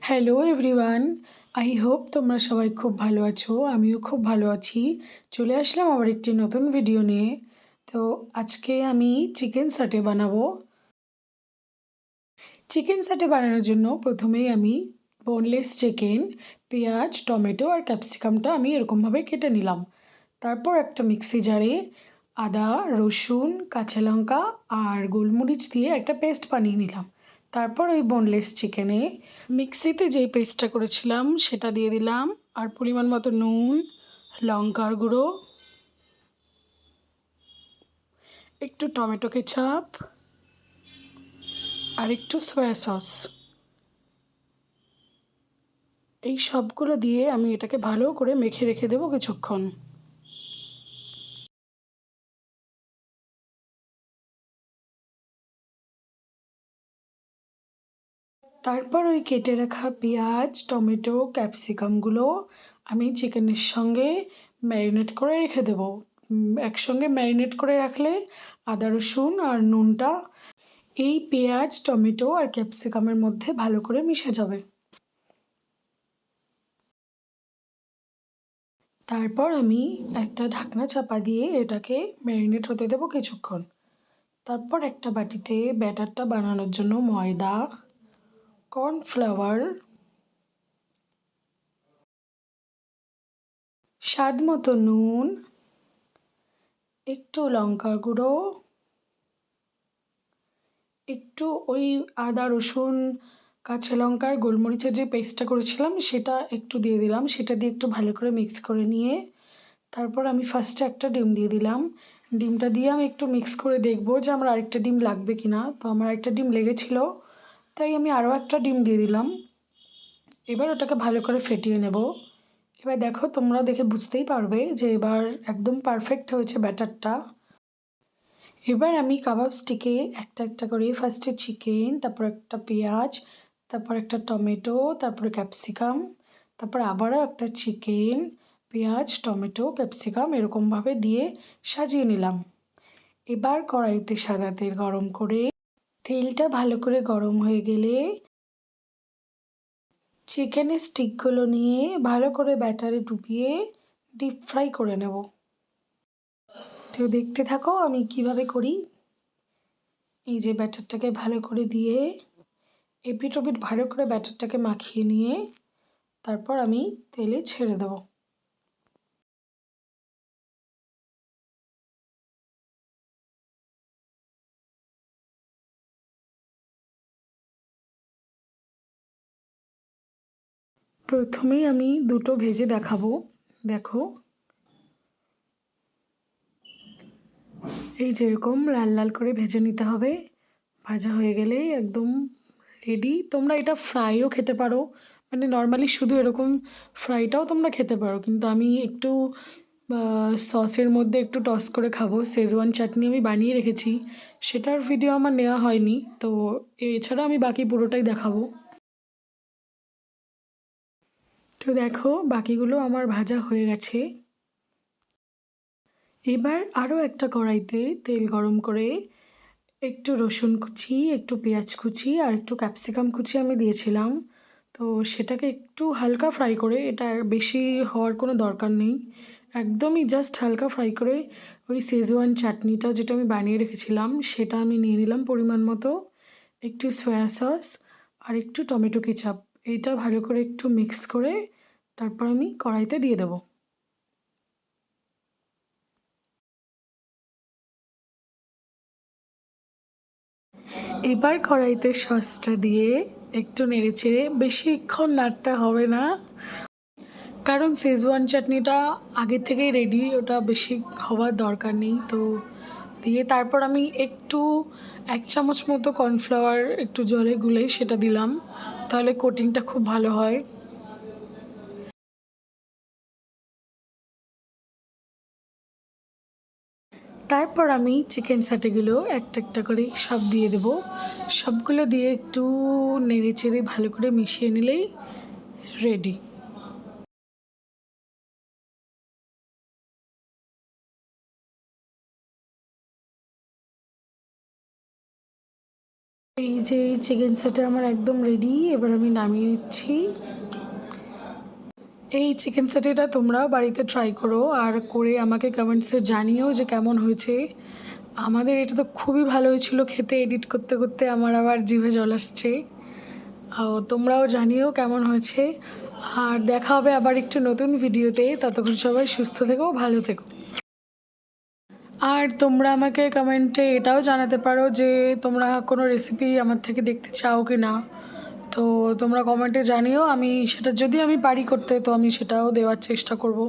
Hello everyone, I hope তোমরা সবাই খুব ভালো আছো। আমিও খুব ভালো আছি। চলে আসলাম আবার একটি নতুন ভিডিও নিয়ে। তো আজকে আমি চিকেন সাটে বানাবো। চিকেন সাটে বানানোর জন্য প্রথমেই আমি বোনলেস চিকেন, পেঁয়াজ, টমেটো আর ক্যাপসিকামটা আমি এরকমভাবে কেটে নিলাম। তারপর একটা মিক্সি জারে আদা, রসুন, কাঁচা লঙ্কা আর গোলমরিচ দিয়ে একটা পেস্ট বানিয়ে নিলাম। তারপর ওই বোনলেস চিকেনে মিক্সিতে যেই পেস্টটা করেছিলাম সেটা দিয়ে দিলাম, আর পরিমাণ মতো নুন, লঙ্কার গুঁড়ো, একটু টমেটো কেচাপ আর একটু সয়া সস। এই সবগুলো দিয়ে আমি এটাকে ভালো করে মেখে রেখে দেবো কিছুক্ষণ। তারপর ওই কেটে রাখা পেঁয়াজ, টমেটো, ক্যাপসিকামগুলো আমি চিকেনের সঙ্গে ম্যারিনেট করে রেখে দেবো। একসঙ্গে ম্যারিনেট করে রাখলে আদা, রসুন আর নুনটা এই পেঁয়াজ, টমেটো আর ক্যাপসিকামের মধ্যে ভালো করে মিশে যাবে। তারপর আমি একটা ঢাকনা চাপা দিয়ে এটাকে ম্যারিনেট হতে দেবো কিছুক্ষণ। তারপর একটা বাটিতে ব্যাটারটা বানানোর জন্য ময়দা, কর্নফ্লাওয়ার, স্বাদ মতো নুন, একটু লঙ্কার গুঁড়ো, একটু ওই আদা, রসুন, কাঁচা লঙ্কার গোলমরিচের যে পেস্টটা করেছিলাম সেটা একটু দিয়ে দিলাম। সেটা দিয়ে একটু ভালো করে মিক্স করে নিয়ে তারপর আমি ফার্স্টে একটা ডিম দিয়ে দিলাম। ডিমটা দিয়ে আমি একটু মিক্স করে দেখবো যে আমার আরেকটা ডিম লাগবে কি না। তো আমার একটা ডিম লেগেছিলো, তাই আমি আরও একটা ডিম দিয়ে দিলাম। এবার ওটাকে ভালো করে ফেটিয়ে নেব। এবার দেখো, তোমরা দেখে বুঝতেই পারবে যে এবার একদম পারফেক্ট হয়েছে ব্যাটারটা। এবার আমি কাবাব স্টিকে একটা একটা করে ফার্স্টে চিকেন, তারপর একটা পেঁয়াজ, তারপর একটা টমেটো, তারপরে ক্যাপসিকাম, তারপর আবারও একটা চিকেন, পেঁয়াজ, টমেটো, ক্যাপসিকাম এরকমভাবে দিয়ে সাজিয়ে নিলাম। এবার কড়াইতে সাদা তেল গরম করে তেলটা ভালো করে গরম হয়ে গেলে চিকেনের স্টিকগুলো নিয়ে ভালো করে ব্যাটারে ডুবিয়ে ডিপ ফ্রাই করে নেব। তো দেখতে থাকো আমি কিভাবে করি। এই যে ব্যাটারটাকে ভালো করে দিয়ে এপিট ওপিট ভালো করে ব্যাটারটাকে মাখিয়ে নিয়ে তারপর আমি তেলে ছেড়ে দেব। প্রথমেই আমি দুটো ভেজে দেখাবো। দেখো, এই যেরকম লাল লাল করে ভেজে নিতে হবে। ভাজা হয়ে গেলেই একদম রেডি। তোমরা এটা ফ্রাইও খেতে পারো, মানে নর্মালি শুধু এরকম ফ্রাইটাও তোমরা খেতে পারো, কিন্তু আমি একটু সসের মধ্যে একটু টস করে খাবো। শেজওয়ান চাটনি আমি বানিয়ে রেখেছি, সেটার ভিডিও আমার নেওয়া হয়নি, তো এছাড়া আমি বাকি পুরোটাই দেখাবো। তো দেখো, বাকিগুলো আমার ভাজা হয়ে গেছে। এবার আরও একটা কড়াইতে তেল গরম করে একটু রসুন কুচি, একটু পেঁয়াজ কুচি আর একটু ক্যাপসিকাম কুচি আমি দিয়েছিলাম। তো সেটাকে একটু হালকা ফ্রাই করে, এটা বেশি হওয়ার কোনো দরকার নেই, একদমই জাস্ট হালকা ফ্রাই করে ওই শেজওয়ান চাটনিটা যেটা আমি বানিয়ে রেখেছিলাম সেটা আমি নিয়ে নিলাম পরিমাণ মতো, একটু সয়া সস আর একটু টমেটো কেচাপ। এইটা ভালো করে একটু মিক্স করে তারপর আমি কড়াইতে দিয়ে দেবো। এবার কড়াইতে সসটা দিয়ে একটু নেড়েচেড়ে, বেশিক্ষণ নাড়তে হবে না, কারণ শেজওয়ান চাটনিটা আগে থেকেই রেডি, ওটা বেশি হওয়ার দরকার নেই। তো দিয়ে তারপর আমি একটু 1 চামচ মতো কর্নফ্লাওয়ার একটু জলে গুলে সেটা দিলাম, তাহলে কোটিংটা খুব ভালো হয়। তারপর আমি চিকেন সাটেগুলো একটা একটা করে সব দিয়ে দেবো। সবগুলো দিয়ে একটু নেড়ে চেড়ে ভালো করে মিশিয়ে নিলেই রেডি। এই যে চিকেন সেটা আমার একদম রেডি, এবার আমি নামিয়ে নিচ্ছি। এই চিকেন স্যাটেটা তোমরাও বাড়িতে ট্রাই করো আর করে আমাকে কমেন্টসে জানিও যে কেমন হয়েছে। আমাদের এটা তো খুবই ভালো হয়েছিল খেতে, এডিট করতে করতে আমার আবার জিভে জল আসছে। তোমরাও জানিও কেমন হয়েছে। আর দেখা হবে আবার একটু নতুন ভিডিওতে, ততক্ষণ সবাই সুস্থ থেকো, ভালো থেকো। আর তোমরা আমাকে কমেন্টে এটাও জানাতে পারো যে তোমরা কোনো রেসিপি আমার থেকে দেখতে চাও কি না। তো তোমরা কমেন্টে জানিও, আমি সেটা যদি আমি পারি করতে তো আমি সেটাও দেওয়ার চেষ্টা করব।